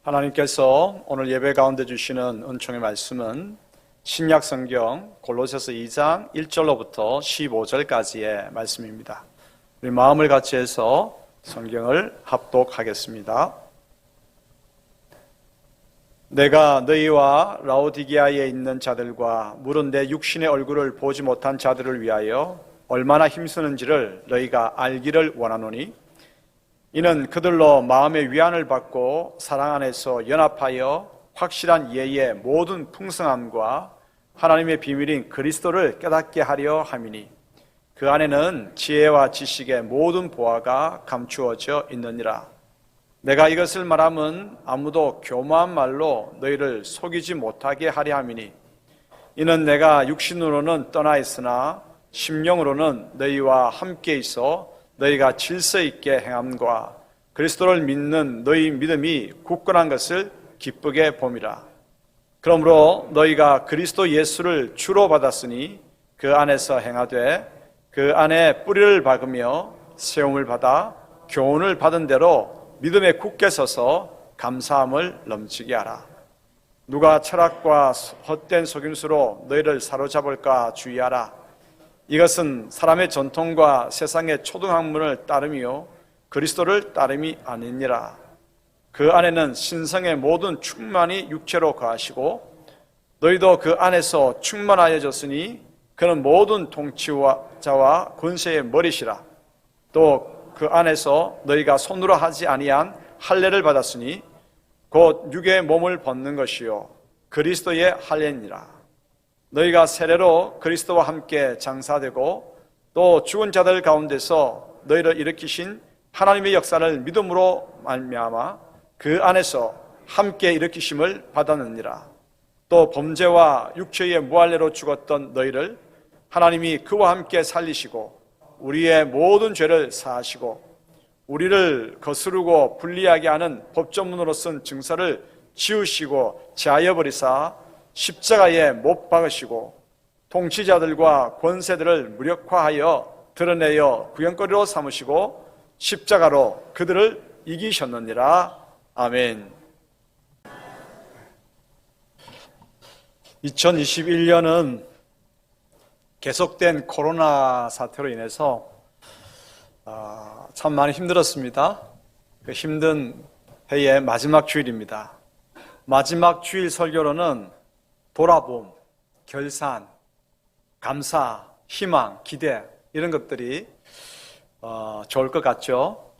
하나님께서 오늘 예배 가운데 주시는 은총의 말씀은 신약 성경 골로새서 2장 1절로부터 15절까지의 말씀입니다. 우리 마음을 같이 해서 성경을 합독하겠습니다. 내가 너희와 라오디게아에 있는 자들과 물은 내 육신의 얼굴을 보지 못한 자들을 위하여 얼마나 힘쓰는지를 너희가 알기를 원하노니, 이는 그들로 마음의 위안을 받고 사랑 안에서 연합하여 확실한 이해의 모든 풍성함과 하나님의 비밀인 그리스도를 깨닫게 하려 함이니, 그 안에는 지혜와 지식의 모든 보화가 감추어져 있느니라. 내가 이것을 말함은 아무도 교만한 말로 너희를 속이지 못하게 하려 함이니, 이는 내가 육신으로는 떠나 있으나 심령으로는 너희와 함께 있어 너희가 질서 있게 행함과 그리스도를 믿는 너희 믿음이 굳건한 것을 기쁘게 봄이라. 그러므로 너희가 그리스도 예수를 주로 받았으니 그 안에서 행하되 그 안에 뿌리를 박으며 세움을 받아 교훈을 받은 대로 믿음에 굳게 서서 감사함을 넘치게 하라. 누가 철학과 헛된 속임수로 너희를 사로잡을까 주의하라. 이것은 사람의 전통과 세상의 초등학문을 따름이요 그리스도를 따름이 아니니라. 그 안에는 신성의 모든 충만이 육체로 거하시고 너희도 그 안에서 충만하여졌으니 그는 모든 통치자와 권세의 머리시라. 또 그 안에서 너희가 손으로 하지 아니한 할례를 받았으니 곧 육의 몸을 벗는 것이요 그리스도의 할례니라. 너희가 세례로 그리스도와 함께 장사되고 또 죽은 자들 가운데서 너희를 일으키신 하나님의 역사를 믿음으로 말미암아 그 안에서 함께 일으키심을 받았느니라. 또 범죄와 육체의 무할례로 죽었던 너희를 하나님이 그와 함께 살리시고 우리의 모든 죄를 사하시고 우리를 거스르고 불리하게 하는 법조문으로 쓴 증서를 지우시고 제하여 버리사 십자가에 못 박으시고 통치자들과 권세들을 무력화하여 드러내어 구경거리로 삼으시고 십자가로 그들을 이기셨느니라. 아멘. 2021년은 계속된 코로나 사태로 인해서 참 많이 힘들었습니다. 그 힘든 해의 마지막 주일입니다. 마지막 주일 설교로는 돌아봄, 결산, 감사, 희망, 기대 이런 것들이 좋을 것 같죠.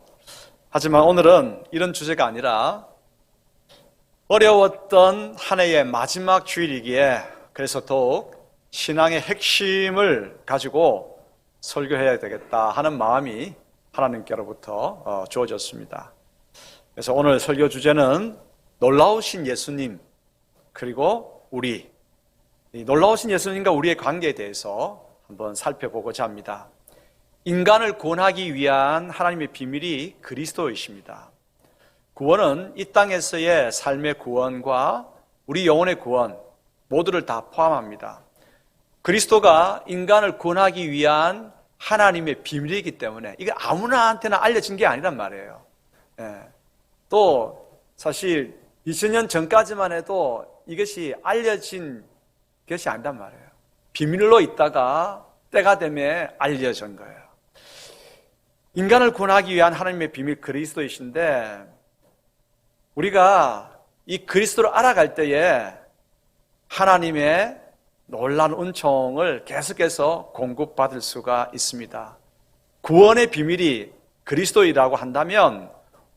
하지만 오늘은 이런 주제가 아니라 어려웠던 한 해의 마지막 주일이기에 그래서 더욱 신앙의 핵심을 가지고 설교해야 되겠다 하는 마음이 하나님께로부터 주어졌습니다. 그래서 오늘 설교 주제는 놀라우신 예수님 그리고 우리, 이 놀라우신 예수님과 우리의 관계에 대해서 한번 살펴보고자 합니다. 인간을 구원하기 위한 하나님의 비밀이 그리스도이십니다. 구원은 이 땅에서의 삶의 구원과 우리 영혼의 구원 모두를 다 포함합니다. 그리스도가 인간을 구원하기 위한 하나님의 비밀이기 때문에 이게 아무나한테나 알려진 게 아니란 말이에요. 또 사실 2000년 전까지만 해도 이것이 알려진 것이 아니란 말이에요. 비밀로 있다가 때가 되면 알려진 거예요. 인간을 구원하기 위한 하나님의 비밀 그리스도이신데 우리가 이 그리스도를 알아갈 때에 하나님의 놀라운 은총을 계속해서 공급받을 수가 있습니다. 구원의 비밀이 그리스도이라고 한다면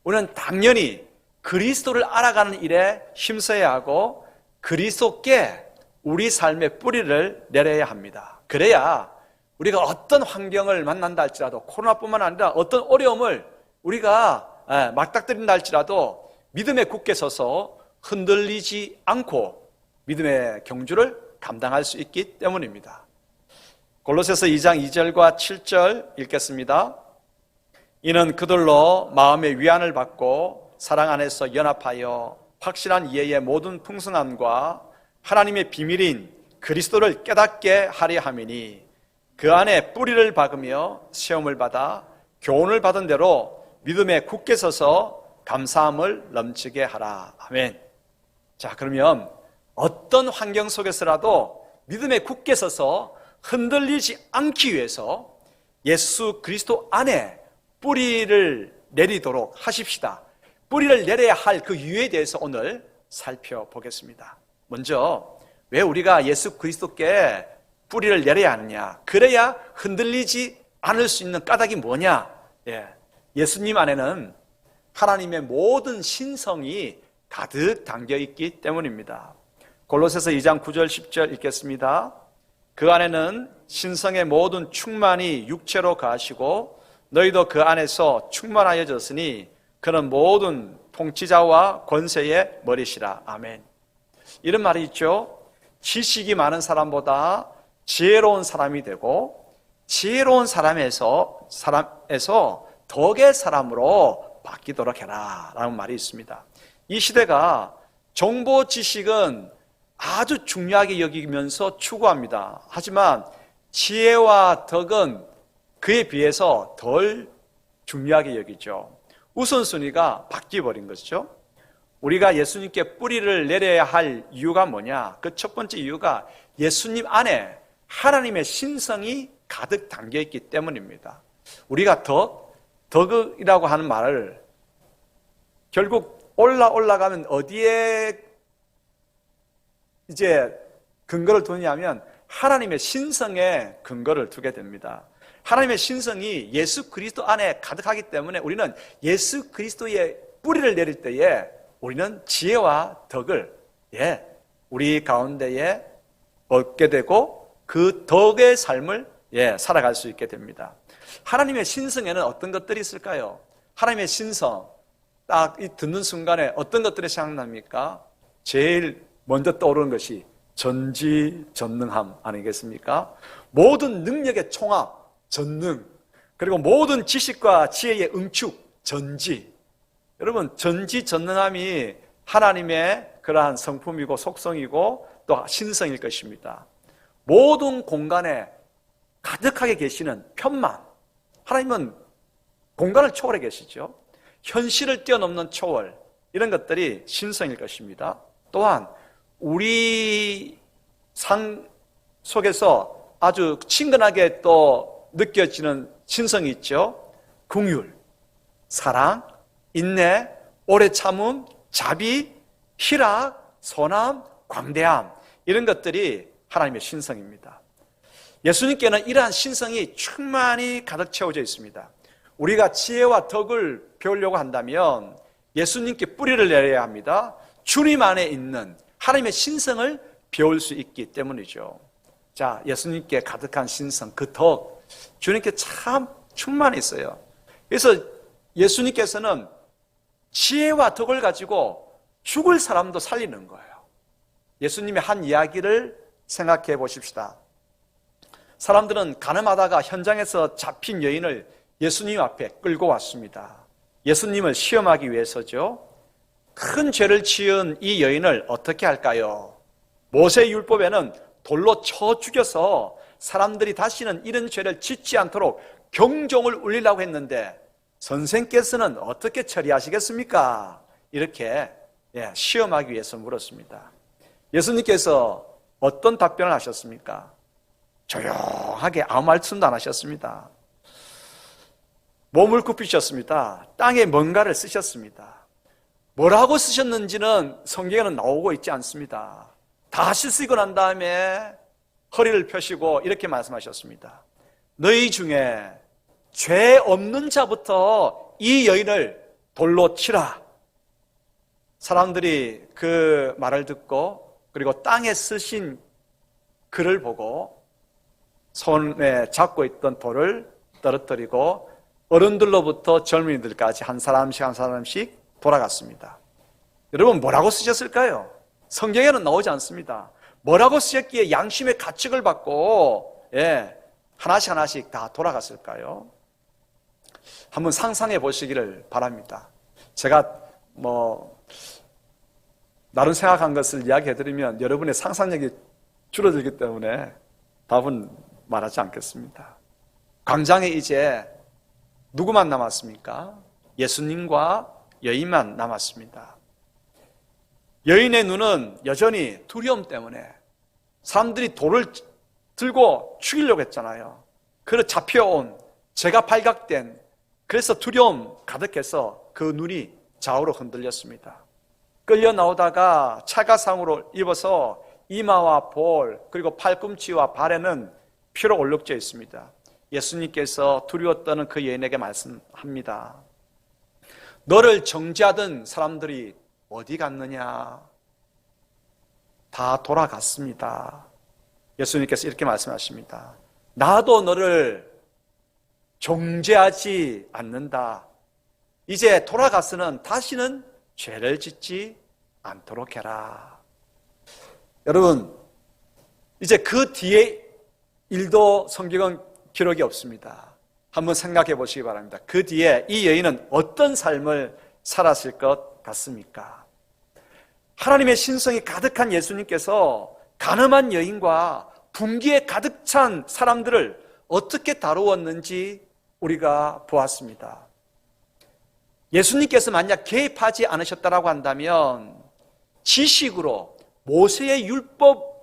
우리는 당연히 그리스도를 알아가는 일에 힘써야 하고 그리스도께 우리 삶의 뿌리를 내려야 합니다. 그래야 우리가 어떤 환경을 만난다 할지라도 코로나뿐만 아니라 어떤 어려움을 우리가 맞닥뜨린다 할지라도 믿음에 굳게 서서 흔들리지 않고 믿음의 경주를 감당할 수 있기 때문입니다. 골로새서 2장 2절과 7절 읽겠습니다. 이는 그들로 마음의 위안을 받고 사랑 안에서 연합하여 확실한 이해의 모든 풍성함과 하나님의 비밀인 그리스도를 깨닫게 하려 함이니 그 안에 뿌리를 박으며 시험을 받아 교훈을 받은 대로 믿음에 굳게 서서 감사함을 넘치게 하라. 아멘. 자, 그러면 어떤 환경 속에서라도 믿음에 굳게 서서 흔들리지 않기 위해서 예수 그리스도 안에 뿌리를 내리도록 하십시다. 뿌리를 내려야 할 그 이유에 대해서 오늘 살펴보겠습니다. 먼저 왜 우리가 예수 그리스도께 뿌리를 내려야 하느냐? 그래야 흔들리지 않을 수 있는 까닭이 뭐냐? 예수님 안에는 하나님의 모든 신성이 가득 담겨 있기 때문입니다. 골로새서 2장 9절 10절 읽겠습니다. 그 안에는 신성의 모든 충만이 육체로 가시고 너희도 그 안에서 충만하여졌으니 그는 모든 통치자와 권세의 머리시라. 아멘. 이런 말이 있죠. 지식이 많은 사람보다 지혜로운 사람이 되고 지혜로운 사람에서 덕의 사람으로 바뀌도록 해라 라는 말이 있습니다. 이 시대가 정보 지식은 아주 중요하게 여기면서 추구합니다. 하지만 지혜와 덕은 그에 비해서 덜 중요하게 여기죠. 우선순위가 바뀌어버린 것이죠. 우리가 예수님께 뿌리를 내려야 할 이유가 뭐냐? 그 첫 번째 이유가 예수님 안에 하나님의 신성이 가득 담겨있기 때문입니다. 우리가 덕이라고 하는 말을 결국 올라가면 어디에 이제 근거를 두냐면 하나님의 신성에 근거를 두게 됩니다. 하나님의 신성이 예수 그리스도 안에 가득하기 때문에 우리는 예수 그리스도의 뿌리를 내릴 때에 우리는 지혜와 덕을 우리 가운데에 얻게 되고 그 덕의 삶을 살아갈 수 있게 됩니다. 하나님의 신성에는 어떤 것들이 있을까요? 하나님의 신성 딱 듣는 순간에 어떤 것들이 생각납니까? 제일 먼저 떠오르는 것이 전지전능함 아니겠습니까? 모든 능력의 총합, 전능, 그리고 모든 지식과 지혜의 응축, 전지. 여러분, 전지전능함이 하나님의 그러한 성품이고 속성이고 또 신성일 것입니다. 모든 공간에 가득하게 계시는 편만. 하나님은 공간을 초월해 계시죠. 현실을 뛰어넘는 초월, 이런 것들이 신성일 것입니다. 또한 우리 상 속에서 아주 친근하게 또 느껴지는 신성이 있죠. 긍휼, 사랑, 인내, 오래 참음, 자비, 희락, 선함, 광대함, 이런 것들이 하나님의 신성입니다. 예수님께는 이러한 신성이 충만히 가득 채워져 있습니다. 우리가 지혜와 덕을 배우려고 한다면 예수님께 뿌리를 내려야 합니다. 주님 안에 있는 하나님의 신성을 배울 수 있기 때문이죠. 자, 예수님께 가득한 신성, 그 덕, 주님께 참 충만히 있어요. 그래서 예수님께서는 지혜와 덕을 가지고 죽을 사람도 살리는 거예요. 예수님의 한 이야기를 생각해 보십시다. 사람들은 가늠하다가 현장에서 잡힌 여인을 예수님 앞에 끌고 왔습니다. 예수님을 시험하기 위해서죠. 큰 죄를 지은 이 여인을 어떻게 할까요? 모세 율법에는 돌로 쳐 죽여서 사람들이 다시는 이런 죄를 짓지 않도록 경종을 울리려고 했는데 선생께서는 어떻게 처리하시겠습니까? 이렇게 시험하기 위해서 물었습니다. 예수님께서 어떤 답변을 하셨습니까? 조용하게 아무 말씀도 안 하셨습니다. 몸을 굽히셨습니다. 땅에 뭔가를 쓰셨습니다. 뭐라고 쓰셨는지는 성경에는 나오고 있지 않습니다. 다 씻으고 난 다음에 허리를 펴시고 이렇게 말씀하셨습니다. 너희 중에 죄 없는 자부터 이 여인을 돌로 치라. 사람들이 그 말을 듣고 그리고 땅에 쓰신 글을 보고 손에 잡고 있던 돌을 떨어뜨리고 어른들로부터 젊은이들까지 한 사람씩 돌아갔습니다. 여러분, 뭐라고 쓰셨을까요? 성경에는 나오지 않습니다. 뭐라고 쓰셨기에 양심의 가책을 받고 하나씩 다 돌아갔을까요? 한번 상상해 보시기를 바랍니다. 제가 나름 생각한 것을 이야기해드리면 여러분의 상상력이 줄어들기 때문에 답은 말하지 않겠습니다. 광장에 이제 누구만 남았습니까? 예수님과 여인만 남았습니다. 여인의 눈은 여전히 두려움 때문에 사람들이 돌을 들고 죽이려고 했잖아요. 그래서 잡혀온, 죄가 발각된, 그래서 두려움 가득해서 그 눈이 좌우로 흔들렸습니다. 끌려 나오다가 차가상으로 입어서 이마와 볼, 그리고 팔꿈치와 발에는 피로 얼룩져 있습니다. 예수님께서 두려워 떠는 그 여인에게 말씀합니다. 너를 정죄하던 사람들이 어디 갔느냐? 다 돌아갔습니다. 예수님께서 이렇게 말씀하십니다. 나도 너를 정죄하지 않는다. 이제 돌아가서는 다시는 죄를 짓지 않도록 해라. 여러분, 이제 그 뒤에 일도 성경은 기록이 없습니다. 한번 생각해 보시기 바랍니다. 그 뒤에 이 여인은 어떤 삶을 살았을 것 같습니까? 하나님의 신성이 가득한 예수님께서 가늠한 여인과 분기에 가득 찬 사람들을 어떻게 다루었는지 우리가 보았습니다. 예수님께서 만약 개입하지 않으셨다고 한다면 지식으로 모세의 율법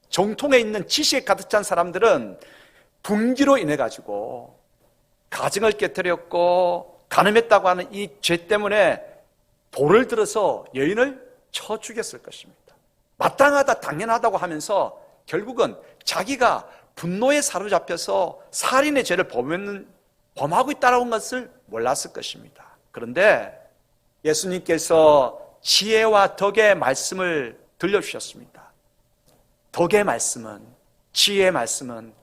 정통에 있는 지식에 가득 찬 사람들은 분기로 인해 가지고 가정을 깨뜨렸고 간음했다고 하는 이 죄 때문에 돌을 들어서 여인을 쳐 죽였을 것입니다. 마땅하다, 당연하다고 하면서 결국은 자기가 분노에 사로잡혀서 살인의 죄를 범하고 있다는 것을 몰랐을 것입니다. 그런데 예수님께서 지혜와 덕의 말씀을 들려주셨습니다. 덕의 말씀은, 지혜의 말씀은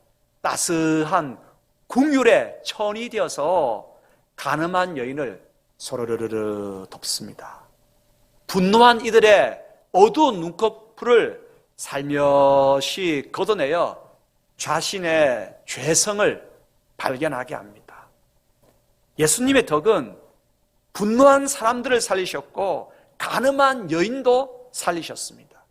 따스한 긍휼의 천이 되어서 간음한 여인을 소르르르 덮습니다. 분노한 이들의 어두운 눈꺼풀을 살며시 걷어내어 자신의 죄성을 발견하게 합니다. 예수님의 덕은 분노한 사람들을 살리셨고 간음한 여인도 살리셨습니다.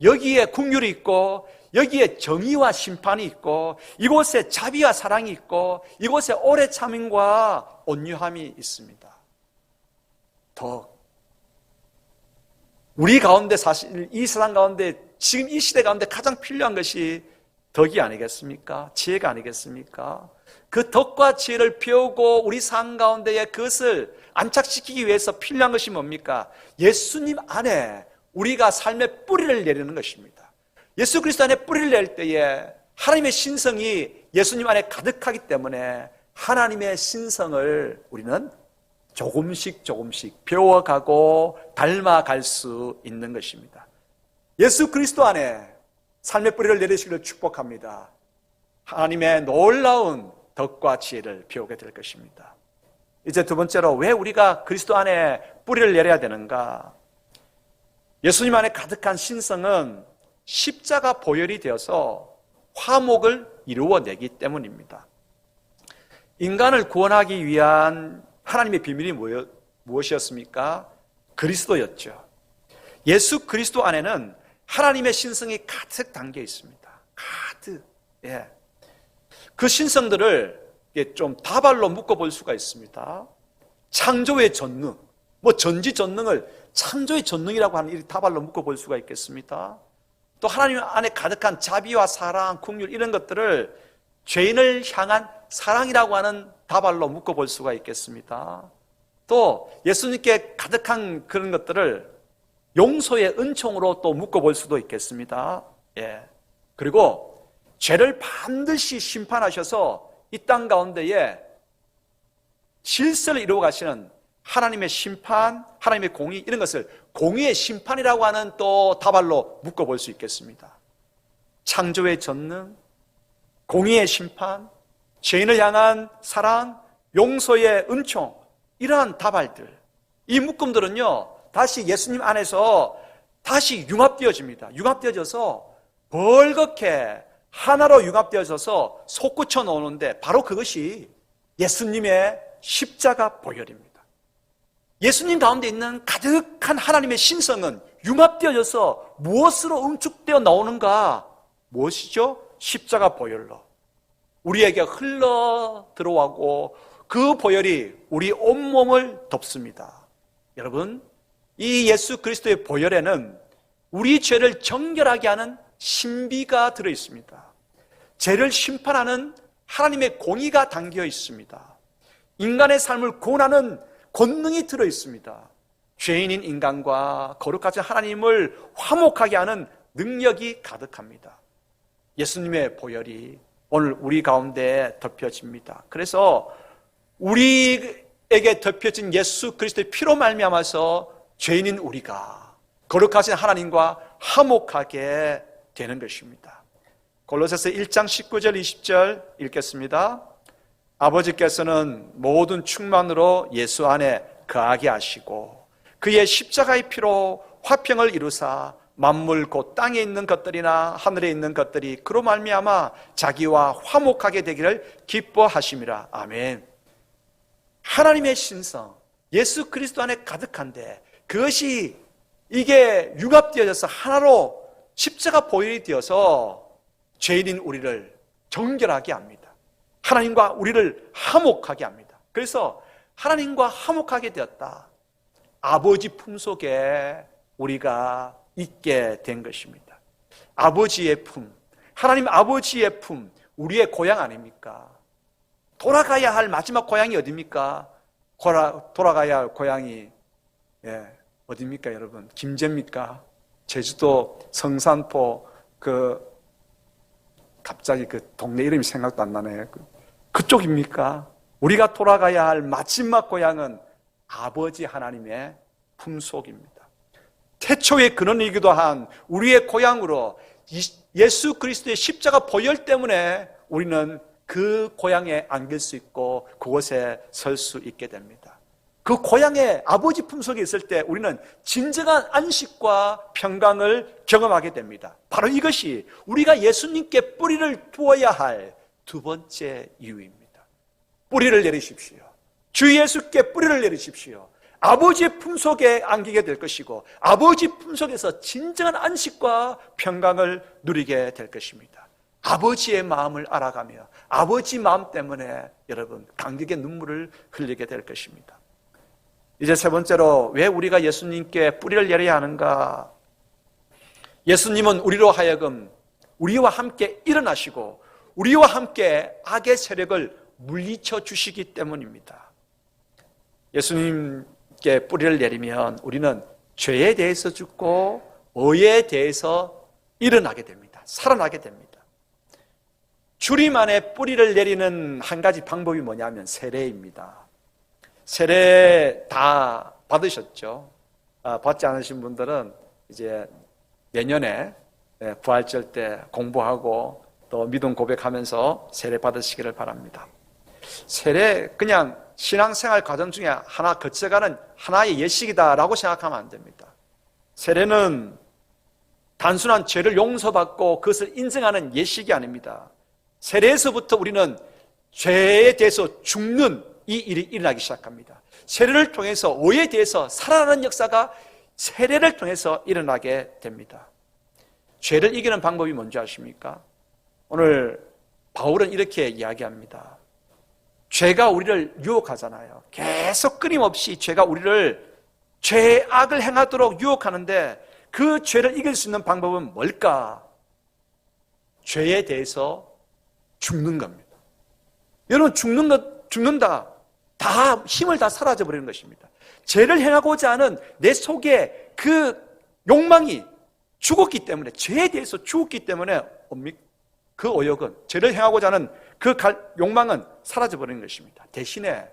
여기에 긍휼이 있고 여기에 정의와 심판이 있고 이곳에 자비와 사랑이 있고 이곳에 오래 참음과 온유함이 있습니다. 덕. 우리 가운데 사실 이 세상 가운데 지금 이 시대 가운데 가장 필요한 것이 덕이 아니겠습니까? 지혜가 아니겠습니까? 그 덕과 지혜를 배우고 우리 삶 가운데에 그것을 안착시키기 위해서 필요한 것이 뭡니까? 예수님 안에 우리가 삶의 뿌리를 내리는 것입니다. 예수 그리스도 안에 뿌리를 낼 때에 하나님의 신성이 예수님 안에 가득하기 때문에 하나님의 신성을 우리는 조금씩 배워가고 닮아갈 수 있는 것입니다. 예수 그리스도 안에 삶의 뿌리를 내리시기를 축복합니다. 하나님의 놀라운 덕과 지혜를 배우게 될 것입니다. 이제 두 번째로 왜 우리가 그리스도 안에 뿌리를 내려야 되는가? 예수님 안에 가득한 신성은 십자가 보혈이 되어서 화목을 이루어내기 때문입니다. 인간을 구원하기 위한 하나님의 비밀이 무엇이었습니까? 그리스도였죠. 예수 그리스도 안에는 하나님의 신성이 가득 담겨 있습니다. 가득. 예. 그 신성들을 좀 다발로 묶어볼 수가 있습니다. 창조의 전능, 전지전능을 창조의 전능이라고 하는 이 다발로 묶어볼 수가 있겠습니다. 또 하나님 안에 가득한 자비와 사랑, 긍휼 이런 것들을 죄인을 향한 사랑이라고 하는 다발로 묶어볼 수가 있겠습니다. 또 예수님께 가득한 그런 것들을 용서의 은총으로 또 묶어볼 수도 있겠습니다. 예. 그리고 죄를 반드시 심판하셔서 이 땅 가운데에 질서를 이루어 가시는 하나님의 심판, 하나님의 공의 이런 것을 공의의 심판이라고 하는 또 다발로 묶어볼 수 있겠습니다. 창조의 전능, 공의의 심판, 죄인을 향한 사랑, 용서의 은총 이러한 다발들, 이 묶음들은요 다시 예수님 안에서 다시 융합되어집니다. 융합되어져서 벌겋게 하나로 융합되어져서 솟구쳐 놓는데 바로 그것이 예수님의 십자가 보혈입니다. 예수님 가운데 있는 가득한 하나님의 신성은 융합되어져서 무엇으로 응축되어 나오는가? 무엇이죠? 십자가 보혈로 우리에게 흘러 들어가고 그 보혈이 우리 온몸을 덮습니다. 여러분, 이 예수 그리스도의 보혈에는 우리 죄를 정결하게 하는 신비가 들어 있습니다. 죄를 심판하는 하나님의 공의가 담겨 있습니다. 인간의 삶을 구원하는 권능이 들어 있습니다. 죄인인 인간과 거룩하신 하나님을 화목하게 하는 능력이 가득합니다. 예수님의 보혈이 오늘 우리 가운데 덮여집니다. 그래서 우리에게 덮여진 예수 그리스도의 피로 말미암아서 죄인인 우리가 거룩하신 하나님과 화목하게 되는 것입니다. 골로새서 1장 19절 20절 읽겠습니다. 아버지께서는 모든 충만으로 예수 안에 거하게 하시고 그의 십자가의 피로 화평을 이루사 만물 곧 땅에 있는 것들이나 하늘에 있는 것들이 그로 말미암아 자기와 화목하게 되기를 기뻐하심이라. 아멘. 하나님의 신성 예수 그리스도 안에 가득한데 그것이 이게 융합되어져서 하나로 십자가 보혈이 되어서 죄인인 우리를 정결하게 합니다. 하나님과 우리를 화목하게 합니다. 그래서 하나님과 화목하게 되었다. 아버지 품속에 우리가 있게 된 것입니다. 아버지의 품, 하나님 아버지의 품, 우리의 고향 아닙니까? 돌아가야 할 마지막 고향이 어디입니까? 돌아가야 할 고향이 어디입니까, 여러분? 김제입니까? 제주도 성산포 갑자기 그 동네 이름이 생각도 안 나네. 그쪽입니까? 우리가 돌아가야 할 마지막 고향은 아버지 하나님의 품속입니다. 태초의 근원이기도 한 우리의 고향으로 예수 그리스도의 십자가 보혈 때문에 우리는 그 고향에 안길 수 있고 그곳에 설 수 있게 됩니다. 그 고향의 아버지 품속에 있을 때 우리는 진정한 안식과 평강을 경험하게 됩니다. 바로 이것이 우리가 예수님께 뿌리를 두어야 할 두 번째 이유입니다. 뿌리를 내리십시오. 주 예수께 뿌리를 내리십시오. 아버지의 품속에 안기게 될 것이고 아버지 품속에서 진정한 안식과 평강을 누리게 될 것입니다. 아버지의 마음을 알아가며 아버지 마음 때문에 여러분 감격의 눈물을 흘리게 될 것입니다. 이제 세 번째로 왜 우리가 예수님께 뿌리를 내려야 하는가? 예수님은 우리로 하여금 우리와 함께 일어나시고 우리와 함께 악의 세력을 물리쳐 주시기 때문입니다. 예수님께 뿌리를 내리면 우리는 죄에 대해서 죽고 의에 대해서 일어나게 됩니다. 살아나게 됩니다. 주님 안에 뿌리를 내리는 한 가지 방법이 뭐냐면 세례입니다. 세례 다 받으셨죠? 받지 않으신 분들은 이제 내년에 부활절 때 공부하고 또 믿음 고백하면서 세례 받으시기를 바랍니다. 세례 그냥 신앙생활 과정 중에 하나 거쳐가는 하나의 예식이다라고 생각하면 안 됩니다. 세례는 단순한 죄를 용서받고 그것을 인정하는 예식이 아닙니다. 세례에서부터 우리는 죄에 대해서 죽는 이 일이 일어나기 시작합니다. 세례를 통해서 오해에 대해서 살아나는 역사가 세례를 통해서 일어나게 됩니다. 죄를 이기는 방법이 뭔지 아십니까? 오늘 바울은 이렇게 이야기합니다. 죄가 우리를 유혹하잖아요. 계속 끊임없이 죄가 우리를 죄악을 행하도록 유혹하는데 그 죄를 이길 수 있는 방법은 뭘까? 죄에 대해서 죽는 겁니다. 여러분 죽는다. 다 힘을 다 사라져 버리는 것입니다. 죄를 행하고자 하는 내 속에 그 욕망이 죽었기 때문에 죄에 대해서 죽었기 때문에 그 오역은 죄를 행하고자 하는 그 욕망은 사라져 버리는 것입니다. 대신에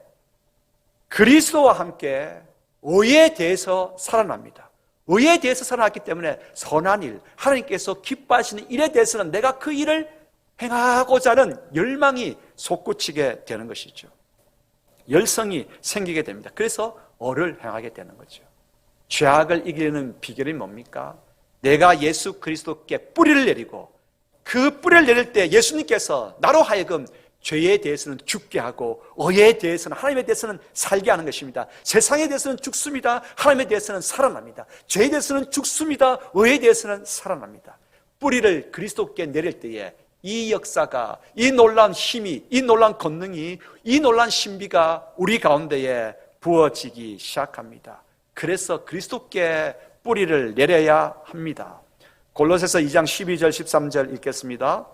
그리스도와 함께 의에 대해서 살아납니다. 의에 대해서 살아났기 때문에 선한 일, 하나님께서 기뻐하시는 일에 대해서는 내가 그 일을 행하고자 하는 열망이 솟구치게 되는 것이죠. 열성이 생기게 됩니다. 그래서 의를 행하게 되는 거죠. 죄악을 이기는 비결이 뭡니까? 내가 예수 그리스도께 뿌리를 내리고 그 뿌리를 내릴 때 예수님께서 나로 하여금 죄에 대해서는 죽게 하고 의에 대해서는 하나님에 대해서는 살게 하는 것입니다. 세상에 대해서는 죽습니다. 하나님에 대해서는 살아납니다. 죄에 대해서는 죽습니다. 의에 대해서는 살아납니다. 뿌리를 그리스도께 내릴 때에 이 역사가, 이 놀라운 힘이, 이 놀라운 권능이, 이 놀라운 신비가 우리 가운데에 부어지기 시작합니다. 그래서 그리스도께 뿌리를 내려야 합니다. 골로새서 2장 12절 13절 읽겠습니다.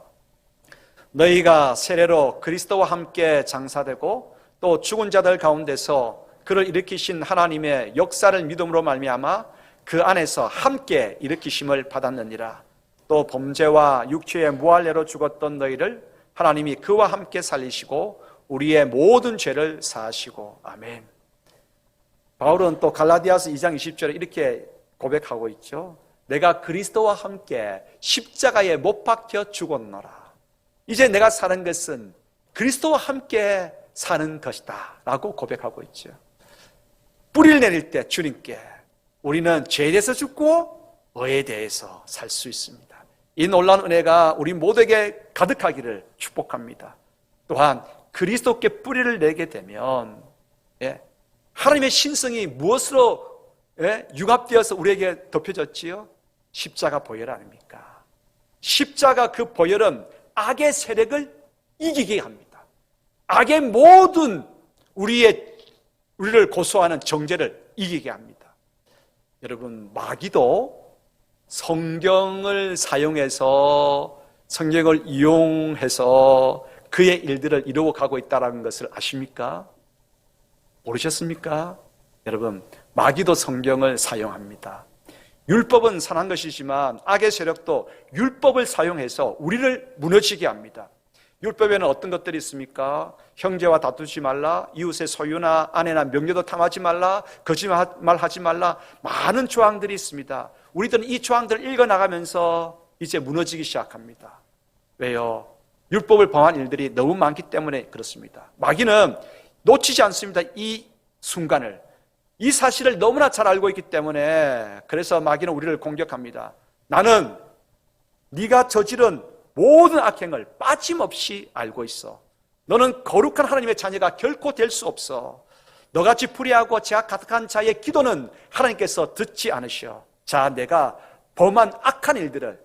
너희가 세례로 그리스도와 함께 장사되고 또 죽은 자들 가운데서 그를 일으키신 하나님의 역사를 믿음으로 말미암아 그 안에서 함께 일으키심을 받았느니라. 또 범죄와 육체의 무할례로 죽었던 너희를 하나님이 그와 함께 살리시고 우리의 모든 죄를 사하시고. 아멘. 바울은 또 갈라디아서 2장 20절에 이렇게 고백하고 있죠. 내가 그리스도와 함께 십자가에 못 박혀 죽었노라. 이제 내가 사는 것은 그리스도와 함께 사는 것이다 라고 고백하고 있죠. 뿌리를 내릴 때 주님께 우리는 죄에 대해서 죽고 의에 대해서 살 수 있습니다. 이 놀라운 은혜가 우리 모두에게 가득하기를 축복합니다. 또한 그리스도께 뿌리를 내게 되면 하나님의 신성이 무엇으로 융합되어서 우리에게 덮여졌지요? 십자가 보혈 아닙니까? 십자가 그 보혈은 악의 세력을 이기게 합니다. 악의 모든 우리를 고소하는 정죄를 이기게 합니다. 여러분, 마귀도 성경을 사용해서 성경을 이용해서 그의 일들을 이루어 가고 있다는 것을 아십니까? 모르셨습니까? 여러분, 마귀도 성경을 사용합니다. 율법은 선한 것이지만 악의 세력도 율법을 사용해서 우리를 무너지게 합니다. 율법에는 어떤 것들이 있습니까? 형제와 다투지 말라, 이웃의 소유나 아내나 명예도 탐하지 말라, 거짓말하지 말라, 많은 조항들이 있습니다. 우리들은 이 조항들을 읽어나가면서 이제 무너지기 시작합니다. 왜요? 율법을 범한 일들이 너무 많기 때문에 그렇습니다. 마귀는 놓치지 않습니다. 이 순간을, 이 사실을 너무나 잘 알고 있기 때문에 그래서 마귀는 우리를 공격합니다. 나는 네가 저지른 모든 악행을 빠짐없이 알고 있어. 너는 거룩한 하나님의 자녀가 결코 될 수 없어. 너같이 불의하고 죄악 가득한 자의 기도는 하나님께서 듣지 않으셔. 자, 내가 범한 악한 일들을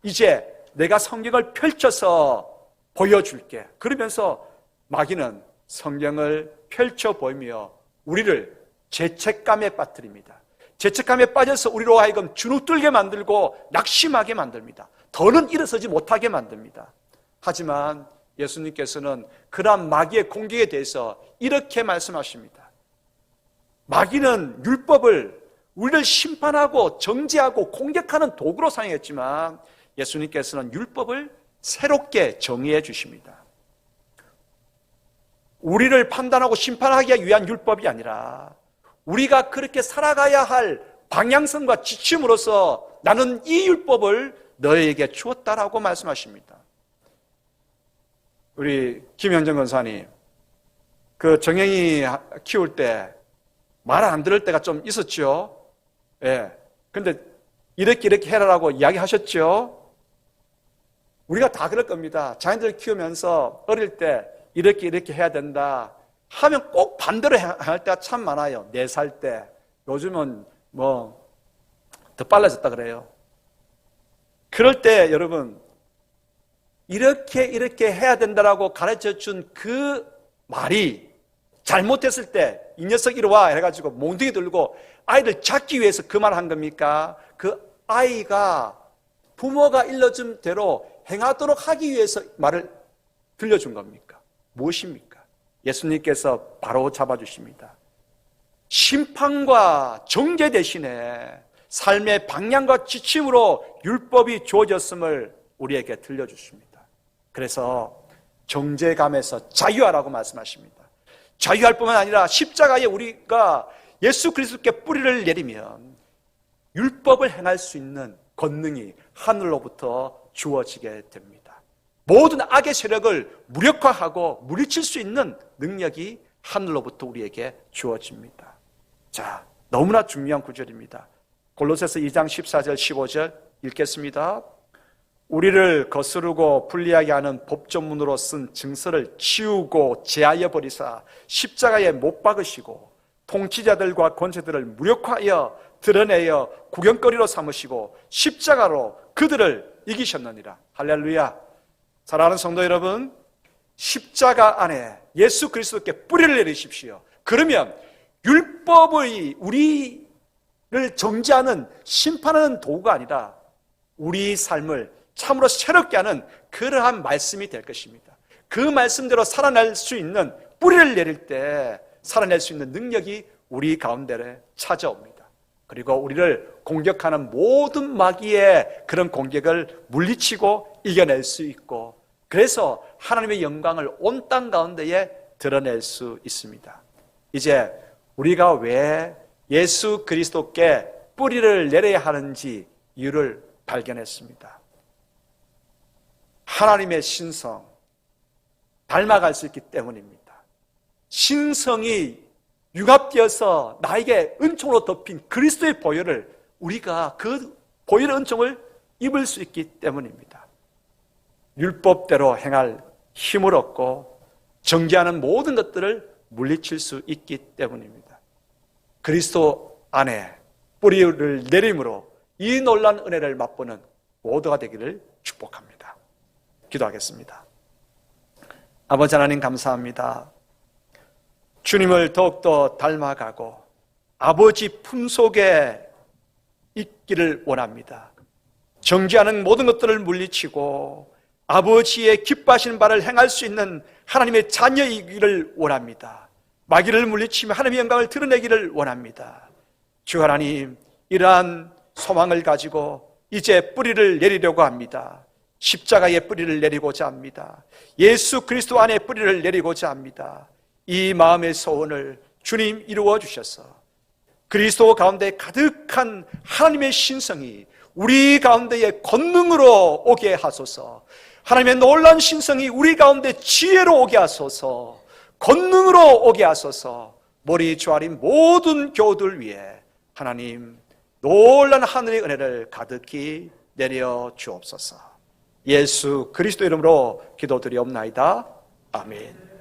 이제 내가 성경을 펼쳐서 보여줄게. 그러면서 마귀는 성경을 펼쳐 보이며 우리를 죄책감에 빠뜨립니다. 죄책감에 빠져서 우리로 하여금 주눅들게 만들고 낙심하게 만듭니다. 더는 일어서지 못하게 만듭니다. 하지만 예수님께서는 그러한 마귀의 공격에 대해서 이렇게 말씀하십니다. 마귀는 율법을 우리를 심판하고 정죄하고 공격하는 도구로 사용했지만 예수님께서는 율법을 새롭게 정의해 주십니다. 우리를 판단하고 심판하기 위한 율법이 아니라 우리가 그렇게 살아가야 할 방향성과 지침으로서 나는 이 율법을 너에게 주었다라고 말씀하십니다. 우리 김현정 권사님, 그 정영이 키울 때 말 안 들을 때가 좀 있었죠. 예. 근데 이렇게 해라라고 이야기하셨죠. 우리가 다 그럴 겁니다. 자녀들 키우면서 어릴 때 이렇게 해야 된다 하면 꼭 반대로 할 때가 참 많아요. 4살 때. 요즘은 더 빨라졌다 그래요. 그럴 때 여러분, 이렇게 해야 된다라고 가르쳐 준 그 말이 잘못했을 때 이 녀석 이리 와 해가지고 몽둥이 들고 아이를 잡기 위해서 그 말을 한 겁니까? 그 아이가 부모가 일러준 대로 행하도록 하기 위해서 말을 들려준 겁니까? 무엇입니까? 예수님께서 바로 잡아주십니다. 심판과 정죄 대신에 삶의 방향과 지침으로 율법이 주어졌음을 우리에게 들려주십니다. 그래서 정죄감에서 자유하라고 말씀하십니다. 자유할 뿐만 아니라 십자가에 우리가 예수 그리스도께 뿌리를 내리면 율법을 행할 수 있는 권능이 하늘로부터 주어지게 됩니다. 모든 악의 세력을 무력화하고 물리칠 수 있는 능력이 하늘로부터 우리에게 주어집니다. 자, 너무나 중요한 구절입니다. 골로새서 2장 14절 15절 읽겠습니다. 우리를 거스르고 불리하게 하는 법조문으로 쓴 증서를 치우고 제하여 버리사 십자가에 못 박으시고 통치자들과 권세들을 무력화하여 드러내어 구경거리로 삼으시고 십자가로 그들을 이기셨느니라. 할렐루야. 사랑하는 성도 여러분, 십자가 안에 예수 그리스도께 뿌리를 내리십시오. 그러면 율법의 우리 정지하는, 심판하는 도구가 아니라 우리 삶을 참으로 새롭게 하는 그러한 말씀이 될 것입니다. 그 말씀대로 살아날 수 있는, 뿌리를 내릴 때 살아낼 수 있는 능력이 우리 가운데 찾아옵니다. 그리고 우리를 공격하는 모든 마귀의 그런 공격을 물리치고 이겨낼 수 있고, 그래서 하나님의 영광을 온 땅 가운데에 드러낼 수 있습니다. 이제 우리가 왜 예수 그리스도께 뿌리를 내려야 하는지 이유를 발견했습니다. 하나님의 신성, 닮아갈 수 있기 때문입니다. 신성이 융합되어서 나에게 은총으로 덮인 그리스도의 보혈을, 우리가 그 보혈의 은총을 입을 수 있기 때문입니다. 율법대로 행할 힘을 얻고 정죄하는 모든 것들을 물리칠 수 있기 때문입니다. 그리스도 안에 뿌리를 내림으로 이 놀라운 은혜를 맛보는 모두가 되기를 축복합니다. 기도하겠습니다. 아버지 하나님, 감사합니다. 주님을 더욱더 닮아가고 아버지 품속에 있기를 원합니다. 정죄하는 모든 것들을 물리치고 아버지의 기뻐하시는 바를 행할 수 있는 하나님의 자녀이기를 원합니다. 마귀를 물리치며 하나님의 영광을 드러내기를 원합니다. 주 하나님, 이러한 소망을 가지고 이제 뿌리를 내리려고 합니다. 십자가의 뿌리를 내리고자 합니다. 예수 그리스도 안에 뿌리를 내리고자 합니다. 이 마음의 소원을 주님 이루어 주셔서 그리스도 가운데 가득한 하나님의 신성이 우리 가운데에 권능으로 오게 하소서. 하나님의 놀라운 신성이 우리 가운데 지혜로 오게 하소서. 권능으로 오게 하소서. 머리 조아린 모든 교우들 위해 하나님 놀라운 하늘의 은혜를 가득히 내려 주옵소서. 예수 그리스도 이름으로 기도드리옵나이다. 아멘.